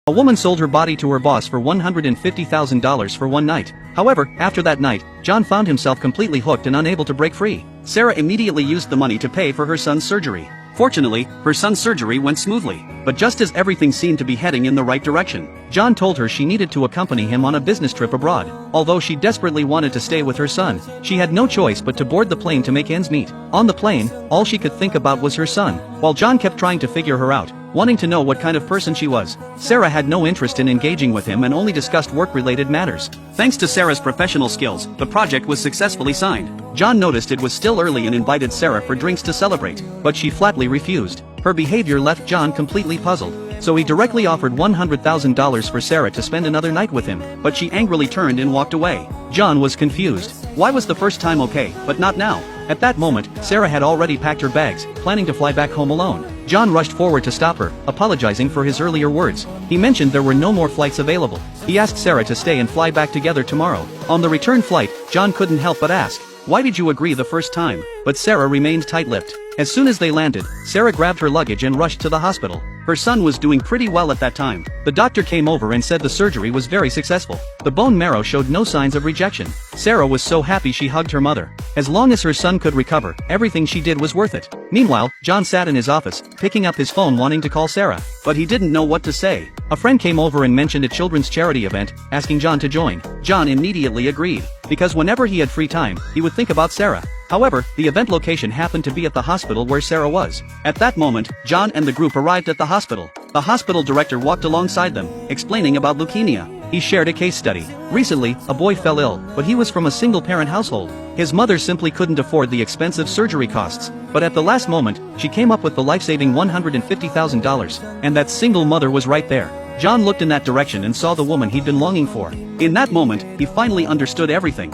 A woman sold her body to her boss for $150,000 for one night. However, after that night, John found himself completely hooked and unable to break free. Sarah immediately used the money to pay for her son's surgery. Fortunately, her son's surgery went smoothly, but just as everything seemed to be heading in the right direction, John told her she needed to accompany him on a business trip abroad. Although she desperately wanted to stay with her son, she had no choice but to board the plane to make ends meet. On the plane, all she could think about was her son, while John kept trying to figure her out, wanting to know what kind of person she was. Sarah had no interest in engaging with him and only discussed work-related matters. Thanks to Sarah's professional skills, the project was successfully signed. John noticed it was still early and invited Sarah for drinks to celebrate, but she flatly refused. Her behavior left John completely puzzled, so he directly offered $100,000 for Sarah to spend another night with him, but she angrily turned and walked away. John was confused. Why was the first time okay, but not now? At that moment, Sarah had already packed her bags, planning to fly back home alone. John rushed forward to stop her, apologizing for his earlier words. He mentioned there were no more flights available. He asked Sarah to stay and fly back together tomorrow. On the return flight, John couldn't help but ask, "Why did you agree the first time?" But Sarah remained tight-lipped. As soon as they landed, Sarah grabbed her luggage and rushed to the hospital. Her son was doing pretty well at that time. The doctor came over and said the surgery was very successful. The bone marrow showed no signs of rejection. Sarah was so happy she hugged her mother. As long as her son could recover, everything she did was worth it. Meanwhile, John sat in his office, picking up his phone wanting to call Sarah, but he didn't know what to say. A friend came over and mentioned a children's charity event, asking John to join. John immediately agreed, because whenever he had free time, he would think about Sarah. However, the event location happened to be at the hospital where Sarah was. At that moment, John and the group arrived at the hospital. The hospital director walked alongside them, explaining about leukemia. He shared a case study. Recently, a boy fell ill, but he was from a single-parent household. His mother simply couldn't afford the expensive surgery costs, but at the last moment, she came up with the life-saving $150,000, and that single mother was right there. John looked in that direction and saw the woman he'd been longing for. In that moment, he finally understood everything.